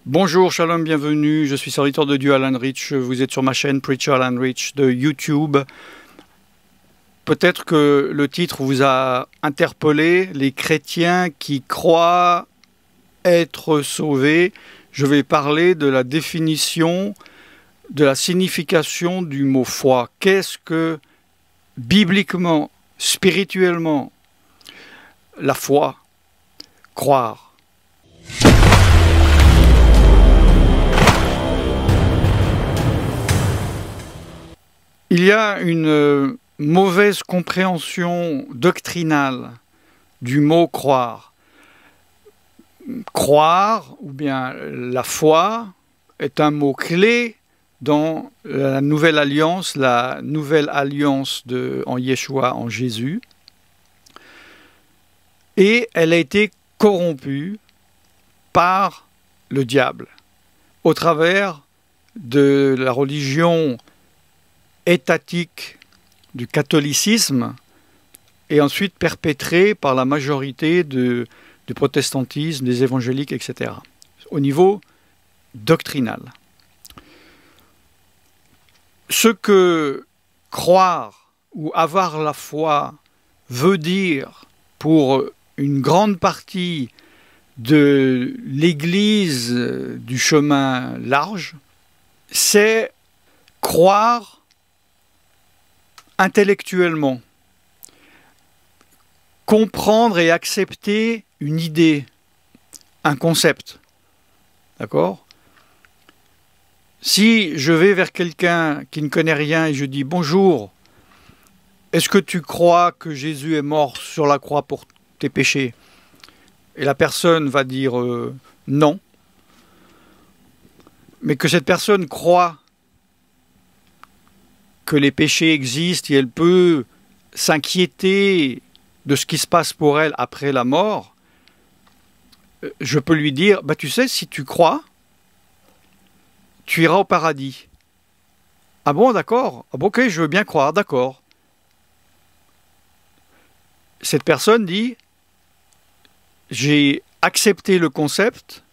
Bonjour, shalom, bienvenue, je suis serviteur de Dieu Alan Rich, vous êtes sur ma chaîne Preacher Alan Rich de YouTube. Peut-être que le titre vous a interpellé, les chrétiens qui croient être sauvés. Je vais parler de la définition, de la signification du mot foi. Qu'est-ce que, bibliquement, spirituellement, la foi, croire? Il y a une mauvaise compréhension doctrinale du mot croire. Croire, ou bien la foi, est un mot clé dans la nouvelle alliance en Yeshua, en Jésus. Et elle a été corrompue par le diable au travers de la religion étatique du catholicisme et ensuite perpétrée par la majorité du protestantisme, des évangéliques, etc. Au niveau doctrinal. Ce que croire ou avoir la foi veut dire pour une grande partie de l'Église du chemin large, c'est croire intellectuellement, comprendre et accepter une idée, un concept. D'accord? Si je vais vers quelqu'un qui ne connaît rien et je dis « Bonjour, est-ce que tu crois que Jésus est mort sur la croix pour tes péchés ?» Et la personne va dire « Non ». Mais que cette personne croit que les péchés existent et elle peut s'inquiéter de ce qui se passe pour elle après la mort, je peux lui dire, bah, tu sais, si tu crois, tu iras au paradis. Ah bon, d'accord. Ah bon, ok, je veux bien croire, d'accord. Cette personne dit, j'ai accepté le concept,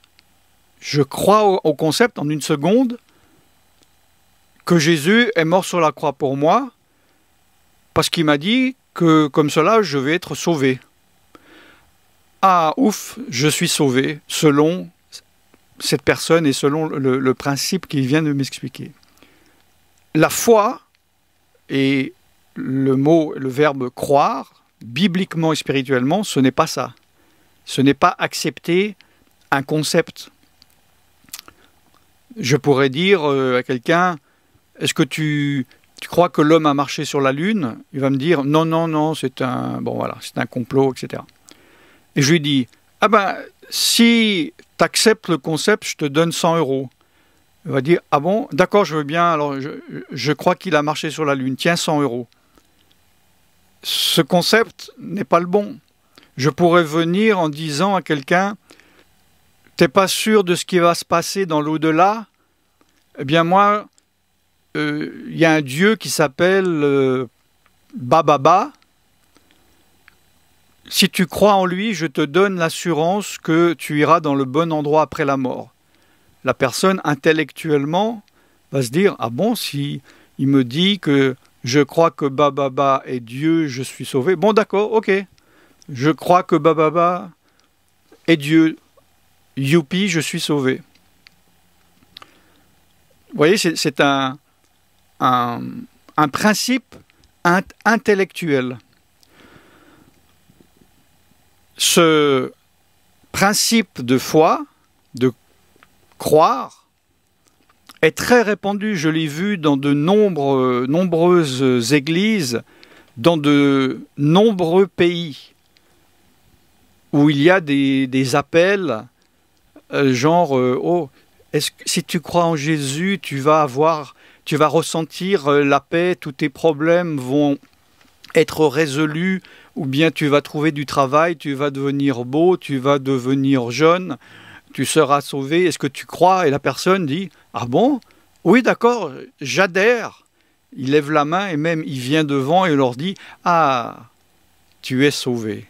je crois au concept en une seconde, que Jésus est mort sur la croix pour moi, parce qu'il m'a dit que comme cela, je vais être sauvé. Ah, ouf, je suis sauvé, selon cette personne et selon le principe qu'il vient de m'expliquer. La foi, et le verbe croire, bibliquement et spirituellement, ce n'est pas ça. Ce n'est pas accepter un concept. Je pourrais dire à quelqu'un, est-ce que tu crois que l'homme a marché sur la Lune? Il va me dire, non, non, non, c'est un complot, etc. Et je lui dis, ah ben, si tu acceptes le concept, je te donne 100 €. Il va dire, ah bon, d'accord, je veux bien, alors je crois qu'il a marché sur la Lune, tiens 100 €. Ce concept n'est pas le bon. Je pourrais venir en disant à quelqu'un, t'es pas sûr de ce qui va se passer dans l'au-delà? Eh bien moi, il y a un dieu qui s'appelle Bababa. Si tu crois en lui, je te donne l'assurance que tu iras dans le bon endroit après la mort. La personne, intellectuellement, va se dire, ah bon, si il me dit que je crois que Bababa est Dieu, je suis sauvé. Bon, d'accord, ok. Je crois que Bababa est Dieu. Youpi, je suis sauvé. Vous voyez, c'est un principe intellectuel. Ce principe de foi, de croire, est très répandu. Je l'ai vu dans de nombreuses églises, dans de nombreux pays, où il y a des appels, genre, oh, si tu crois en Jésus, tu vas ressentir la paix, tous tes problèmes vont être résolus, ou bien tu vas trouver du travail, tu vas devenir beau, tu vas devenir jeune, tu seras sauvé. Est-ce que tu crois? Et la personne dit, ah bon? Oui, d'accord, j'adhère. Il lève la main et même il vient devant et leur dit, ah, tu es sauvé.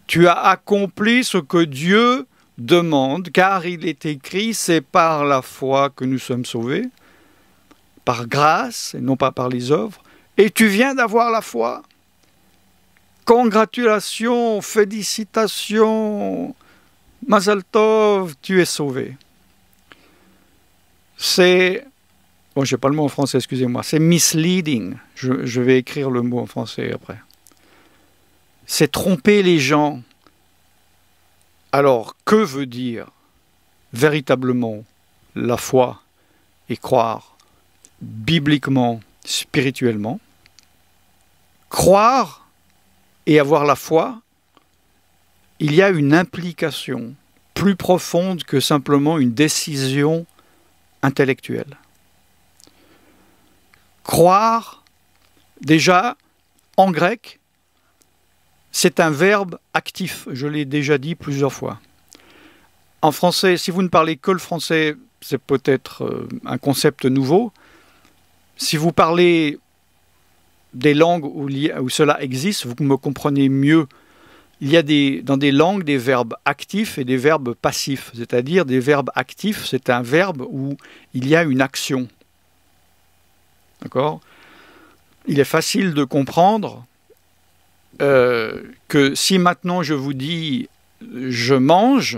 Tu as accompli ce que Dieu demande, car il est écrit, c'est par la foi que nous sommes sauvés, par grâce et non pas par les œuvres, et tu viens d'avoir la foi. Congratulations, félicitations, Mazal Tov, tu es sauvé. C'est, bon, je n'ai pas le mot en français, excusez-moi, c'est misleading, je vais écrire le mot en français après. C'est tromper les gens. Alors, que veut dire véritablement la foi et croire bibliquement, spirituellement? Croire et avoir la foi, il y a une implication plus profonde que simplement une décision intellectuelle. Croire, déjà, en grec, c'est un verbe actif, je l'ai déjà dit plusieurs fois. En français, si vous ne parlez que le français, c'est peut-être un concept nouveau. Si vous parlez des langues où cela existe, vous me comprenez mieux. Il y a dans des langues des verbes actifs et des verbes passifs. C'est-à-dire des verbes actifs, c'est un verbe où il y a une action. D'accord ? Il est facile de comprendre que si maintenant je vous dis je mange,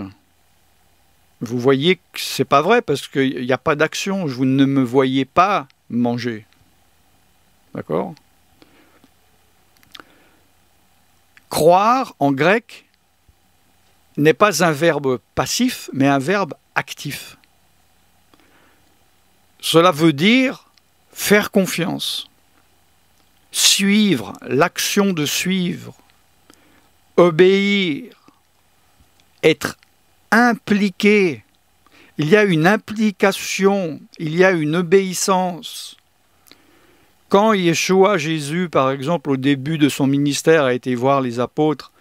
vous voyez que c'est pas vrai parce qu'il n'y a pas d'action, vous ne me voyez pas manger. D'accord ? Croire en grec n'est pas un verbe passif, mais un verbe actif. Cela veut dire faire confiance. Suivre, l'action de suivre, obéir, être impliqué. Il y a une implication, il y a une obéissance. Quand Yeshua, Jésus, par exemple, au début de son ministère, a été voir les apôtres,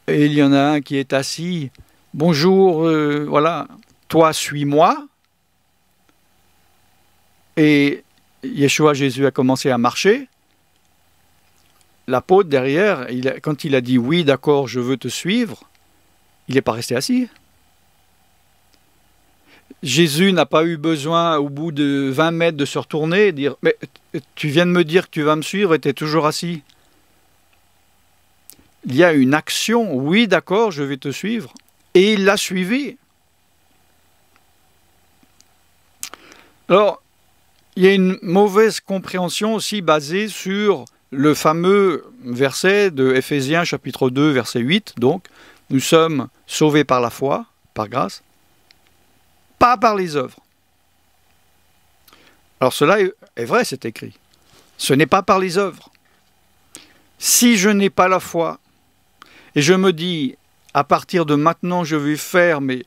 et il y en a un qui est assis, « Bonjour, voilà, toi, suis-moi » et Yeshua, Jésus a commencé à marcher. L'apôtre derrière, quand il a dit « Oui, d'accord, je veux te suivre », il n'est pas resté assis. Jésus n'a pas eu besoin, au bout de 20 mètres, de se retourner et dire « Mais tu viens de me dire que tu vas me suivre et tu es toujours assis. » Il y a une action, « Oui, d'accord, je vais te suivre. » Et il l'a suivi. Alors, il y a une mauvaise compréhension aussi basée sur le fameux verset de Éphésiens chapitre 2, verset 8. Donc, nous sommes sauvés par la foi, par grâce, pas par les œuvres. Alors cela est vrai, c'est écrit. Ce n'est pas par les œuvres. Si je n'ai pas la foi, et je me dis, à partir de maintenant, je vais faire, mais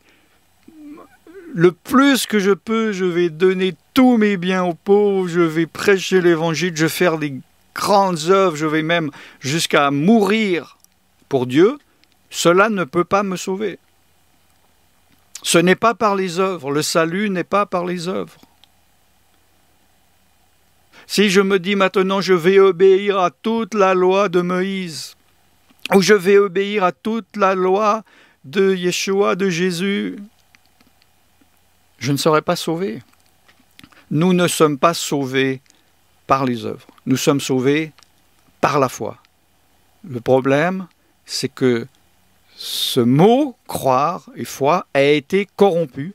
le plus que je peux, je vais donner tous mes biens aux pauvres, je vais prêcher l'évangile, je vais faire des grandes œuvres, je vais même jusqu'à mourir pour Dieu, cela ne peut pas me sauver. Ce n'est pas par les œuvres, le salut n'est pas par les œuvres. Si je me dis maintenant je vais obéir à toute la loi de Moïse, ou je vais obéir à toute la loi de Yeshua, de Jésus, je ne serai pas sauvé. Nous ne sommes pas sauvés par les œuvres. Nous sommes sauvés par la foi. Le problème, c'est que ce mot « croire » et « foi » a été corrompu.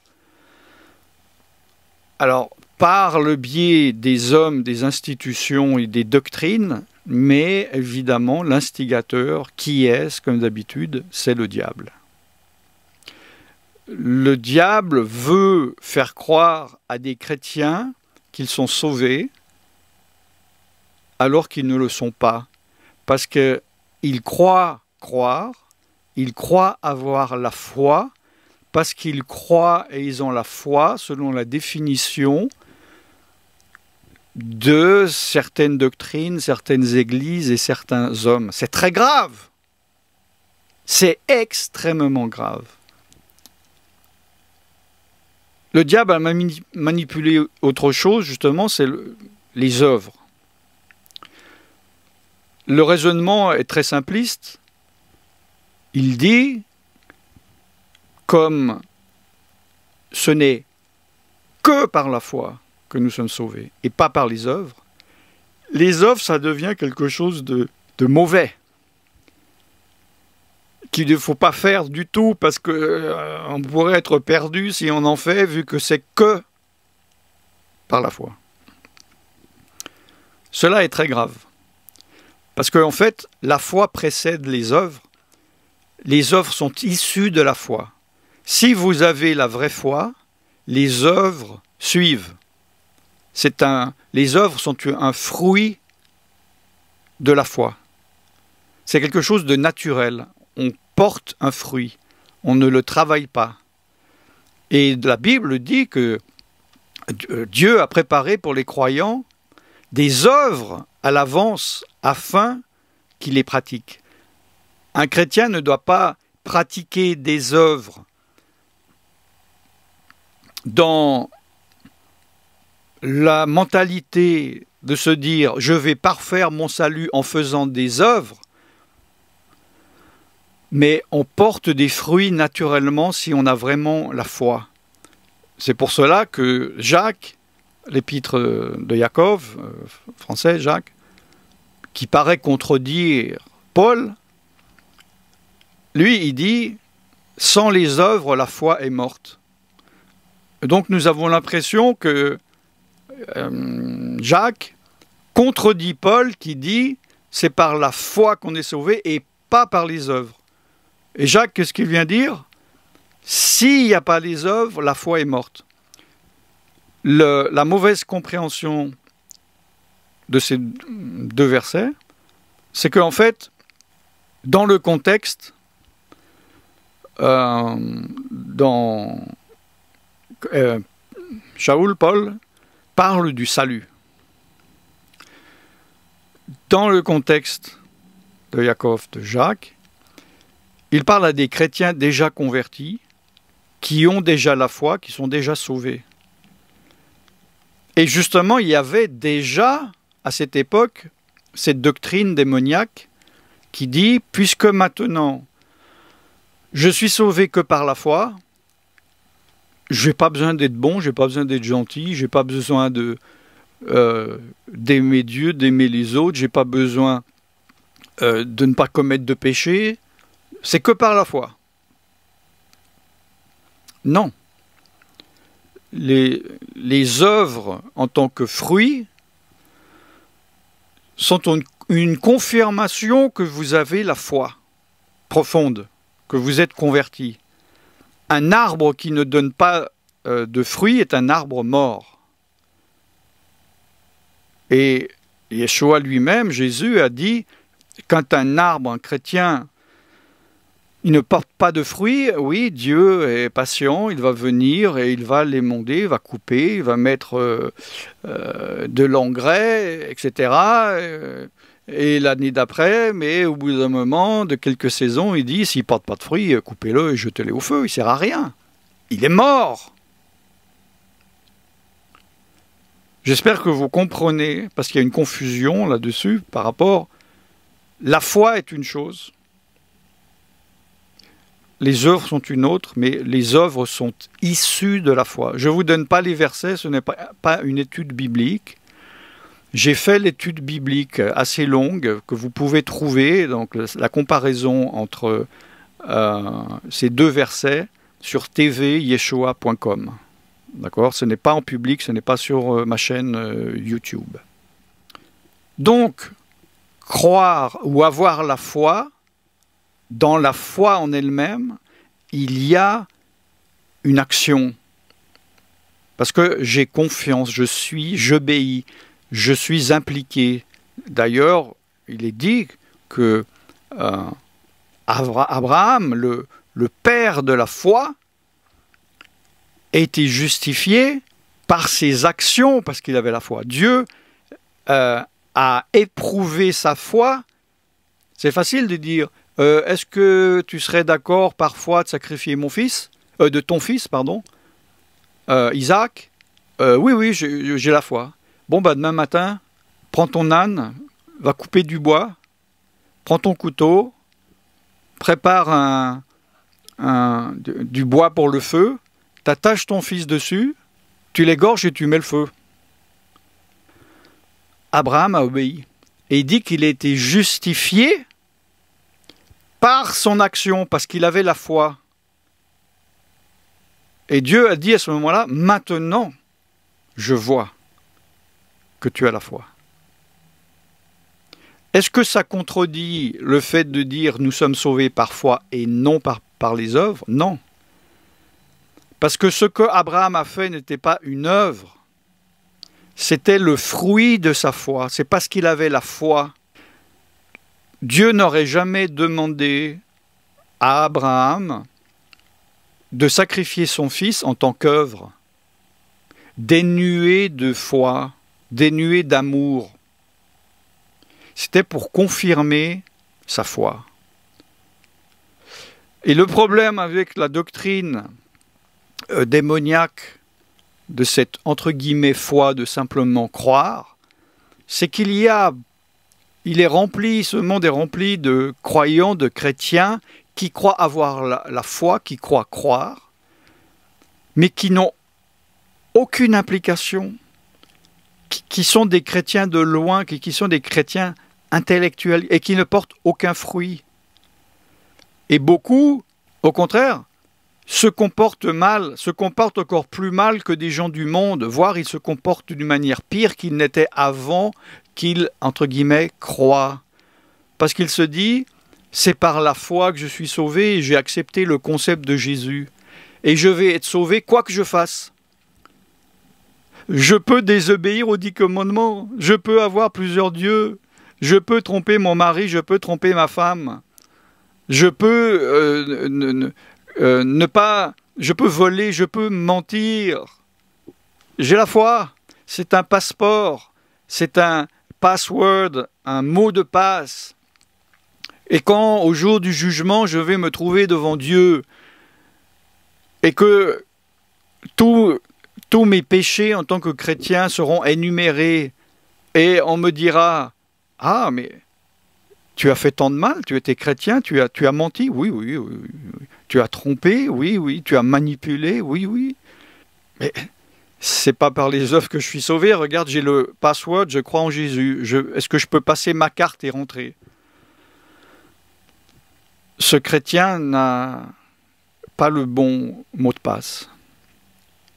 Alors, par le biais des hommes, des institutions et des doctrines, mais évidemment, l'instigateur, qui est-ce, comme d'habitude, c'est le diable. Le diable veut faire croire à des chrétiens qu'ils sont sauvés alors qu'ils ne le sont pas. Parce qu'ils croient croire, ils croient avoir la foi, parce qu'ils croient et ils ont la foi selon la définition de certaines doctrines, certaines églises et certains hommes. C'est très grave. C'est extrêmement grave. Le diable a manipulé autre chose, justement, c'est les œuvres. le raisonnement est très simpliste. Il dit, comme ce n'est que par la foi que nous sommes sauvés, et pas par les œuvres, ça devient quelque chose de mauvais, qu'il ne faut pas faire du tout, parce qu'on pourrait être perdu si on en fait, vu que c'est que par la foi. Cela est très grave, parce qu'en fait, la foi précède les œuvres. Les œuvres sont issues de la foi. Si vous avez la vraie foi, les œuvres suivent. Les œuvres sont un fruit de la foi. C'est quelque chose de naturel. On porte un fruit. On ne le travaille pas. Et la Bible dit que Dieu a préparé pour les croyants des œuvres à l'avance afin qu'ils les pratiquent. Un chrétien ne doit pas pratiquer des œuvres dans la mentalité de se dire « je vais parfaire mon salut en faisant des œuvres », mais on porte des fruits naturellement si on a vraiment la foi. C'est pour cela que Jacques, l'épître de Jacob, français Jacques, qui paraît contredire Paul, lui, il dit « sans les œuvres, la foi est morte ». Donc nous avons l'impression que Jacques contredit Paul qui dit « c'est par la foi qu'on est sauvé et pas par les œuvres ». Et Jacques, qu'est-ce qu'il vient dire? S'il n'y a pas les œuvres, la foi est morte. La mauvaise compréhension de ces deux versets, c'est qu'en fait, dans le contexte, Paul parle du salut. Dans le contexte de Jacob, de Jacques, il parle à des chrétiens déjà convertis, qui ont déjà la foi, qui sont déjà sauvés. Et justement, il y avait déjà, à cette époque, cette doctrine démoniaque qui dit, puisque maintenant, je suis sauvé que par la foi, je n'ai pas besoin d'être bon, je n'ai pas besoin d'être gentil, je n'ai pas besoin d'aimer Dieu, d'aimer les autres, je n'ai pas besoin de ne pas commettre de péché, c'est que par la foi. Non. Les œuvres en tant que fruits sont une confirmation que vous avez la foi profonde, que vous êtes converti. Un arbre qui ne donne pas de fruits est un arbre mort. Et Yeshua lui-même, Jésus, a dit, quand un arbre, un chrétien, il ne porte pas de fruits, oui, Dieu est patient, il va venir et il va l'émonder, il va couper, il va mettre de l'engrais, etc. Et l'année d'après, mais au bout d'un moment, de quelques saisons, il dit, s'il ne porte pas de fruits, coupez-le et jetez-le au feu, il ne sert à rien. Il est mort. J'espère que vous comprenez, parce qu'il y a une confusion là-dessus par rapport... La foi est une chose, les œuvres sont une autre, mais les œuvres sont issues de la foi. Je ne vous donne pas les versets, ce n'est pas une étude biblique. J'ai fait l'étude biblique assez longue que vous pouvez trouver, donc la comparaison entre ces deux versets sur tvyeshua.com. D'accord? Ce n'est pas en public, ce n'est pas sur ma chaîne YouTube. Donc, croire ou avoir la foi, dans la foi en elle-même, il y a une action. Parce que j'ai confiance, j'obéis, je suis impliqué. D'ailleurs, il est dit que Abraham, le père de la foi, a été justifié par ses actions, parce qu'il avait la foi. Dieu a éprouvé sa foi. C'est facile de dire, est-ce que tu serais d'accord parfois de sacrifier de ton fils, Isaac? Oui, j'ai la foi. Bon, demain matin, prends ton âne, va couper du bois, prends ton couteau, prépare du bois pour le feu, t'attaches ton fils dessus, tu l'égorges et tu mets le feu. Abraham a obéi. Et il dit qu'il a été justifié par son action, parce qu'il avait la foi. Et Dieu a dit à ce moment-là, maintenant, je vois que tu as la foi. Est-ce que ça contredit le fait de dire nous sommes sauvés par foi et non par les œuvres? Non. Parce que ce que Abraham a fait n'était pas une œuvre, c'était le fruit de sa foi. C'est parce qu'il avait la foi. Dieu n'aurait jamais demandé à Abraham de sacrifier son fils en tant qu'œuvre, dénué de foi, dénué d'amour. C'était pour confirmer sa foi. Et le problème avec la doctrine démoniaque de cette, entre guillemets, foi de simplement croire, c'est il est rempli, ce monde est rempli de croyants, de chrétiens qui croient avoir la foi, qui croient croire, mais qui n'ont aucune implication, qui sont des chrétiens de loin, qui sont des chrétiens intellectuels et qui ne portent aucun fruit. Et beaucoup, au contraire, se comportent mal, se comportent encore plus mal que des gens du monde, voire ils se comportent d'une manière pire qu'ils n'étaient avant qu'ils, entre guillemets, croient. Parce qu'il se dit, c'est par la foi que je suis sauvé et j'ai accepté le concept de Jésus. Et je vais être sauvé quoi que je fasse. Je peux désobéir aux 10 commandements, je peux avoir plusieurs dieux, je peux tromper mon mari, je peux tromper ma femme, je peux je peux voler, je peux mentir. J'ai la foi, c'est un passeport, c'est un password, un mot de passe. Et quand, au jour du jugement, je vais me trouver devant Dieu et que tous mes péchés en tant que chrétien seront énumérés et on me dira « Ah, mais tu as fait tant de mal, tu étais chrétien, tu as menti, oui, oui, oui, oui. Tu as trompé, oui, oui, tu as manipulé, oui, oui. Mais c'est pas par les œuvres que je suis sauvé, regarde, j'ai le password, je crois en Jésus. Est-ce que je peux passer ma carte et rentrer ?» Ce chrétien n'a pas le bon mot de passe.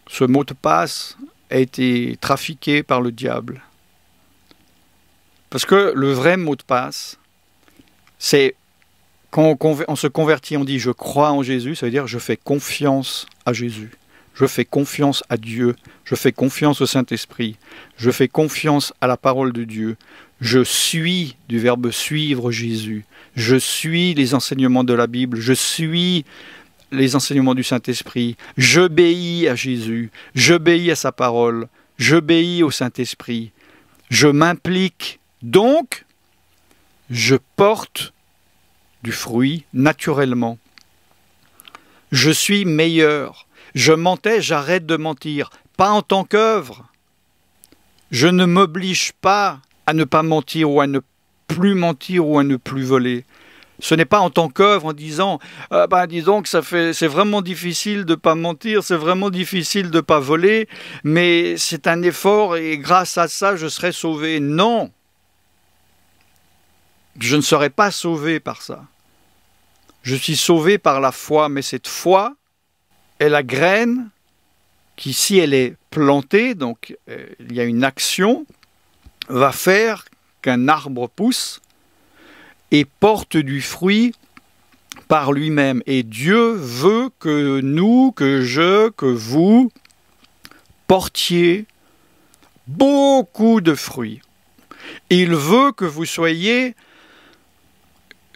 Ce mot de passe a été trafiqué par le diable. Parce que le vrai mot de passe, c'est quand on se convertit, on dit « je crois en Jésus », ça veut dire « je fais confiance à Jésus ». Je fais confiance à Dieu, je fais confiance au Saint-Esprit, je fais confiance à la parole de Dieu. Je suis du verbe suivre Jésus, je suis les enseignements de la Bible, je suis les enseignements du Saint-Esprit, j'obéis à Jésus, j'obéis à sa parole, j'obéis au Saint-Esprit, je m'implique, donc je porte du fruit naturellement. Je suis meilleur. Je mentais, j'arrête de mentir. Pas en tant qu'œuvre. Je ne m'oblige pas à ne pas mentir ou à ne plus mentir ou à ne plus voler. Ce n'est pas en tant qu'œuvre en disant disons que c'est vraiment difficile de ne pas mentir, c'est vraiment difficile de ne pas voler, mais c'est un effort et grâce à ça je serai sauvé. Non. Je ne serai pas sauvé par ça. Je suis sauvé par la foi, mais cette foi est la graine qui, si elle est plantée, donc il y a une action, va faire qu'un arbre pousse et porte du fruit par lui-même. Et Dieu veut que nous, que vous, portiez beaucoup de fruits. Il veut que vous soyez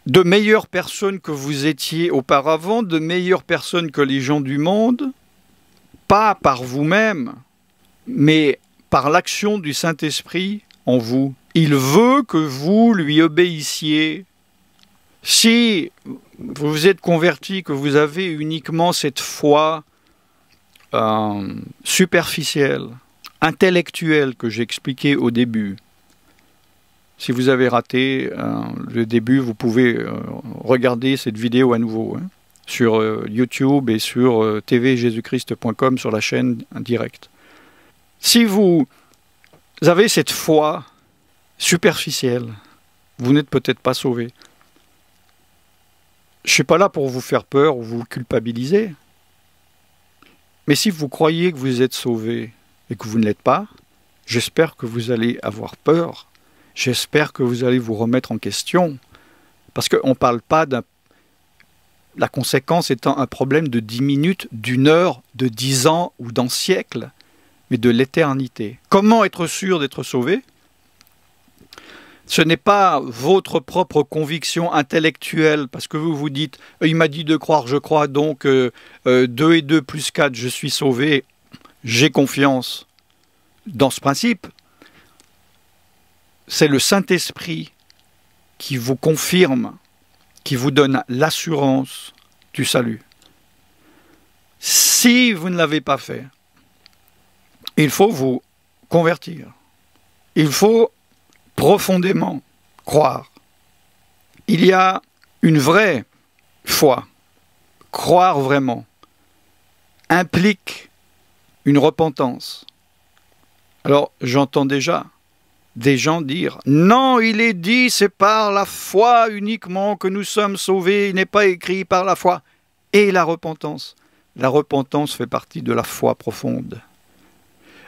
de meilleures personnes que vous étiez auparavant, de meilleures personnes que les gens du monde, pas par vous-même, mais par l'action du Saint-Esprit en vous. Il veut que vous lui obéissiez. Si vous vous êtes converti, que vous avez uniquement cette foi superficielle, intellectuelle que j'expliquais au début, Si vous avez raté le début, vous pouvez regarder cette vidéo à nouveau hein, sur YouTube et sur tvjesuschrist.com sur la chaîne directe. Si vous avez cette foi superficielle, vous n'êtes peut-être pas sauvé. Je ne suis pas là pour vous faire peur ou vous culpabiliser. Mais si vous croyez que vous êtes sauvé et que vous ne l'êtes pas, j'espère que vous allez avoir peur. J'espère que vous allez vous remettre en question. Parce qu'on ne parle pas d'un... La conséquence étant un problème de 10 minutes, d'1 heure, de 10 ans ou d'un siècle, mais de l'éternité. Comment être sûr d'être sauvé ? Ce n'est pas votre propre conviction intellectuelle, parce que vous vous dites « il m'a dit de croire, je crois, donc 2 et 2 plus 4, je suis sauvé, j'ai confiance dans ce principe ». C'est le Saint-Esprit qui vous confirme, qui vous donne l'assurance du salut. Si vous ne l'avez pas fait, il faut vous convertir. Il faut profondément croire. Il y a une vraie foi. Croire vraiment implique une repentance. Alors, j'entends déjà des gens dire « Non, il est dit, c'est par la foi uniquement que nous sommes sauvés, il n'est pas écrit par la foi. » Et la repentance. La repentance fait partie de la foi profonde.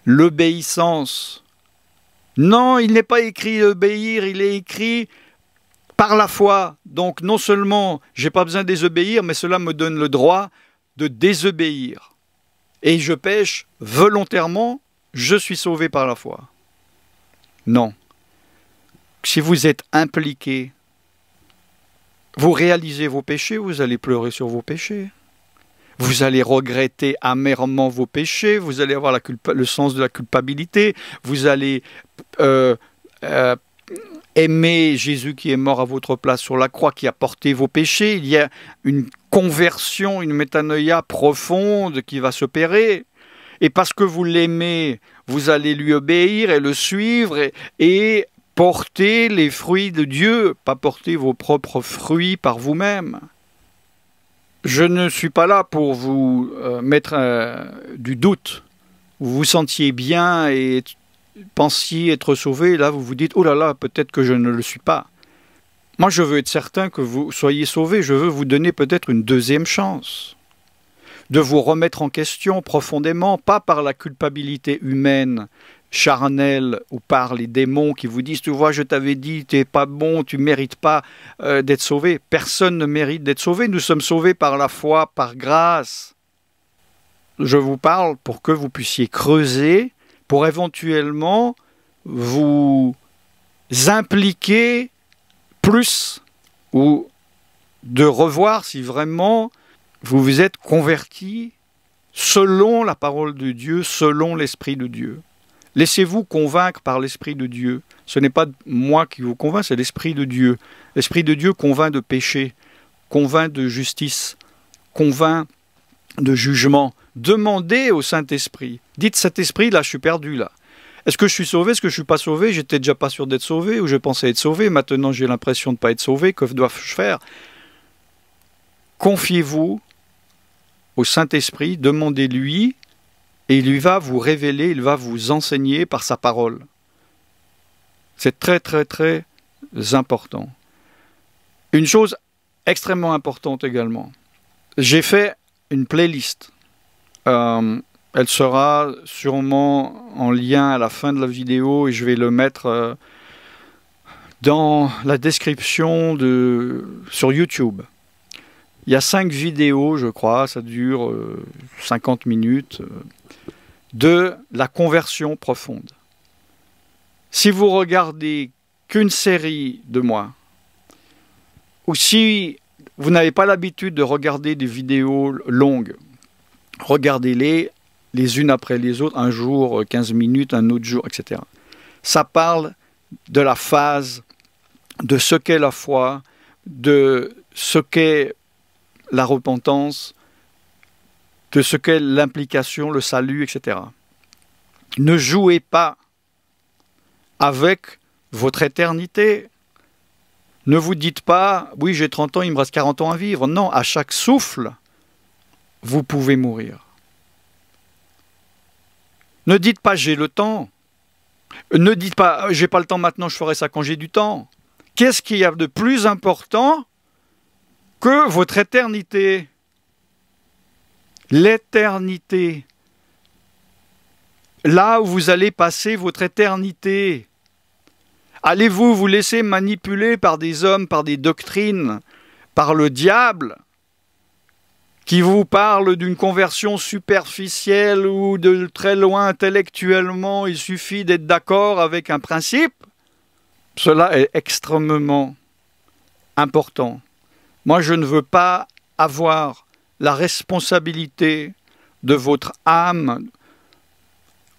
L'obéissance. Non, il n'est pas écrit obéir, il est écrit par la foi. Donc non seulement je n'ai pas besoin de désobéir, mais cela me donne le droit de désobéir. Et je pêche volontairement, je suis sauvé par la foi. Non. Si vous êtes impliqué, vous réalisez vos péchés, vous allez pleurer sur vos péchés. Vous allez regretter amèrement vos péchés, vous allez avoir le sens de la culpabilité, vous allez aimer Jésus qui est mort à votre place sur la croix, qui a porté vos péchés. Il y a une conversion, une métanoïa profonde qui va s'opérer. Et parce que vous l'aimez, vous allez lui obéir et le suivre et porter les fruits de Dieu, pas porter vos propres fruits par vous-même. Je ne suis pas là pour vous mettre du doute. Vous vous sentiez bien et pensiez être sauvé, et là vous vous dites « Oh là là, peut-être que je ne le suis pas ». Moi je veux être certain que vous soyez sauvé, je veux vous donner peut-être une deuxième chance. De vous remettre en question profondément, pas par la culpabilité humaine, charnelle, ou par les démons qui vous disent « Tu vois, je t'avais dit, tu n'es pas bon, tu ne mérites pas d'être sauvé ». Personne ne mérite d'être sauvé, nous sommes sauvés par la foi, par grâce. Je vous parle pour que vous puissiez creuser, pour éventuellement vous impliquer plus, ou de revoir si vraiment vous vous êtes converti selon la parole de Dieu, selon l'Esprit de Dieu. Laissez-vous convaincre par l'Esprit de Dieu. Ce n'est pas moi qui vous convainc, c'est l'Esprit de Dieu. L'Esprit de Dieu convainc de péché, convainc de justice, convainc de jugement. Demandez au Saint-Esprit. Dites, Saint-Esprit, là, je suis perdu, là. Est-ce que je suis sauvé? Est-ce que je ne suis pas sauvé? J'étais déjà pas sûr d'être sauvé, ou je pensais être sauvé. Maintenant, j'ai l'impression de ne pas être sauvé. Que dois-je faire? Confiez-vous au Saint-Esprit, demandez-lui, et il va vous révéler, il va vous enseigner par sa parole. C'est très, très, très important. Une chose extrêmement importante également. J'ai fait une playlist. Elle sera sûrement en lien à la fin de la vidéo et je vais le mettre dans la description sur YouTube. Il y a 5 vidéos, je crois, ça dure 50 minutes, de la conversion profonde. Si vous regardez qu'une série de moi, ou si vous n'avez pas l'habitude de regarder des vidéos longues, regardez-les les unes après les autres, un jour 15 minutes, un autre jour, etc. Ça parle de la phase, de ce qu'est la foi, de ce qu'est la repentance, de ce qu'est l'implication, le salut, etc. Ne jouez pas avec votre éternité. Ne vous dites pas, oui, j'ai 30 ans, il me reste 40 ans à vivre. Non, à chaque souffle, vous pouvez mourir. Ne dites pas, j'ai le temps. Ne dites pas, j'ai pas le temps maintenant, je ferai ça quand j'ai du temps. Qu'est-ce qu'il y a de plus important que votre éternité? L'éternité. Là où vous allez passer votre éternité. Allez-vous vous laisser manipuler par des hommes, par des doctrines, par le diable, qui vous parle d'une conversion superficielle ou de très loin intellectuellement, il suffit d'être d'accord avec un principe? Cela est extrêmement important. Moi, je ne veux pas avoir la responsabilité de votre âme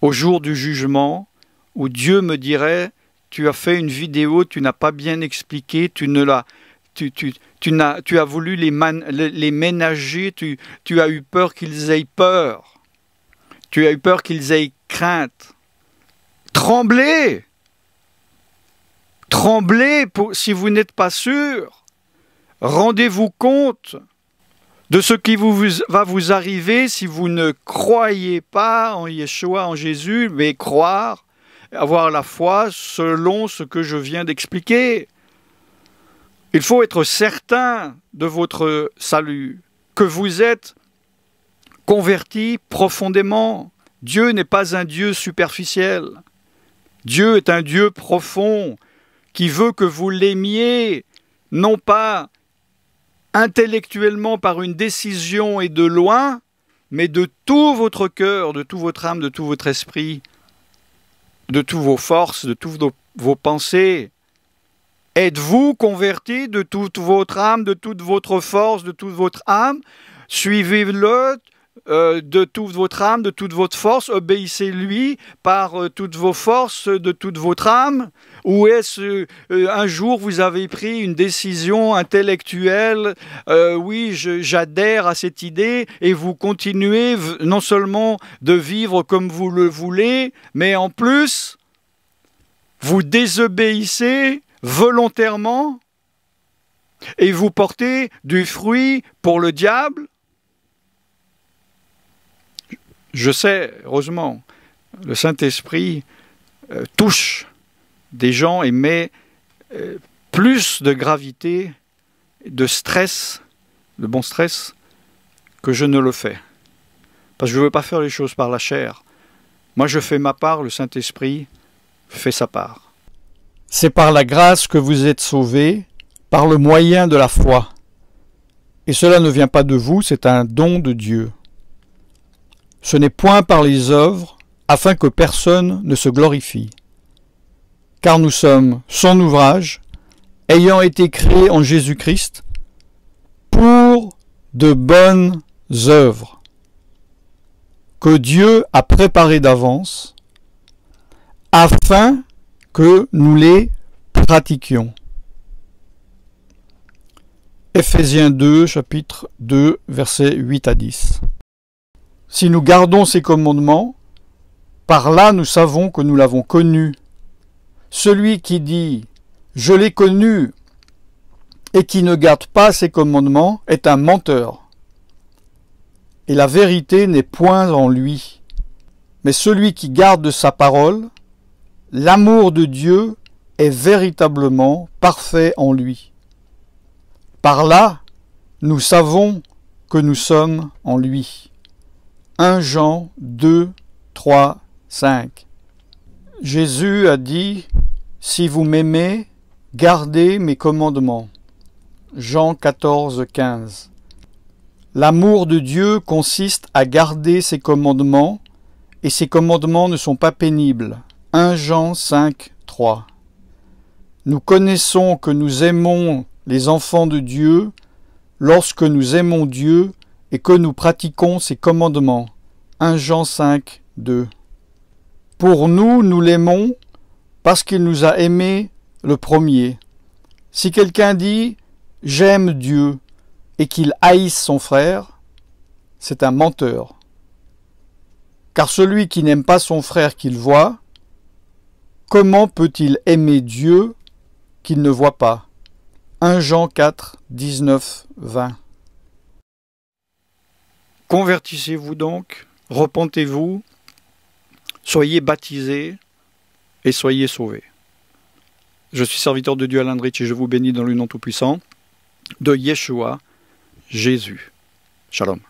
au jour du jugement, où Dieu me dirait « Tu as fait une vidéo, tu n'as pas bien expliqué, tu as voulu les ménager, tu as eu peur qu'ils aient peur, tu as eu peur qu'ils aient crainte. » Tremblez! Tremblez si vous n'êtes pas sûr. Rendez-vous compte de ce qui va vous arriver si vous ne croyez pas en Yeshua, en Jésus, mais croire, avoir la foi selon ce que je viens d'expliquer. Il faut être certain de votre salut, que vous êtes converti profondément. Dieu n'est pas un Dieu superficiel. Dieu est un Dieu profond qui veut que vous l'aimiez, non pas intellectuellement par une décision et de loin, mais de tout votre cœur, de toute votre âme, de tout votre esprit, de toutes vos forces, de toutes vos pensées. Êtes-vous converti de toute votre âme, de toute votre force, de toute votre âme? Suivez-le de toute votre âme, de toute votre force, obéissez-lui par toutes vos forces, de toute votre âme? Ou est-ce un jour vous avez pris une décision intellectuelle, oui, j'adhère à cette idée, et vous continuez non seulement de vivre comme vous le voulez, mais en plus, vous désobéissez volontairement et vous portez du fruit pour le diable? Je sais, heureusement, le Saint-Esprit touche des gens et met plus de gravité, de stress, de bon stress, que je ne le fais. Parce que je ne veux pas faire les choses par la chair. Moi, je fais ma part, le Saint-Esprit fait sa part. C'est par la grâce que vous êtes sauvés, par le moyen de la foi. Et cela ne vient pas de vous, c'est un don de Dieu. Ce n'est point par les œuvres, afin que personne ne se glorifie. Car nous sommes son ouvrage, ayant été créés en Jésus-Christ, pour de bonnes œuvres, que Dieu a préparées d'avance, afin que nous les pratiquions. Ephésiens 2, chapitre 2, versets 8 à 10. Si nous gardons ses commandements, par là nous savons que nous l'avons connu. Celui qui dit « Je l'ai connu » et qui ne garde pas ses commandements est un menteur. Et la vérité n'est point en lui. Mais celui qui garde sa parole, l'amour de Dieu est véritablement parfait en lui. Par là, nous savons que nous sommes en lui. 1 Jean 2, 3, 5. Jésus a dit « Si vous m'aimez, gardez mes commandements ». Jean 14, 15. L'amour de Dieu consiste à garder ses commandements, et ses commandements ne sont pas pénibles. 1 Jean 5, 3. Nous connaissons que nous aimons les enfants de Dieu lorsque nous aimons Dieu et que nous pratiquons ses commandements. 1 Jean 5, 2. Pour nous, nous l'aimons parce qu'il nous a aimés le premier. Si quelqu'un dit « J'aime Dieu » et qu'il haïsse son frère, c'est un menteur. Car celui qui n'aime pas son frère qu'il voit, comment peut-il aimer Dieu qu'il ne voit pas? 1 Jean 4, 19, 20. Convertissez-vous donc, repentez-vous, soyez baptisés et soyez sauvés. Je suis serviteur de Dieu Alain Drich et je vous bénis dans le nom tout-puissant de Yeshua, Jésus. Shalom.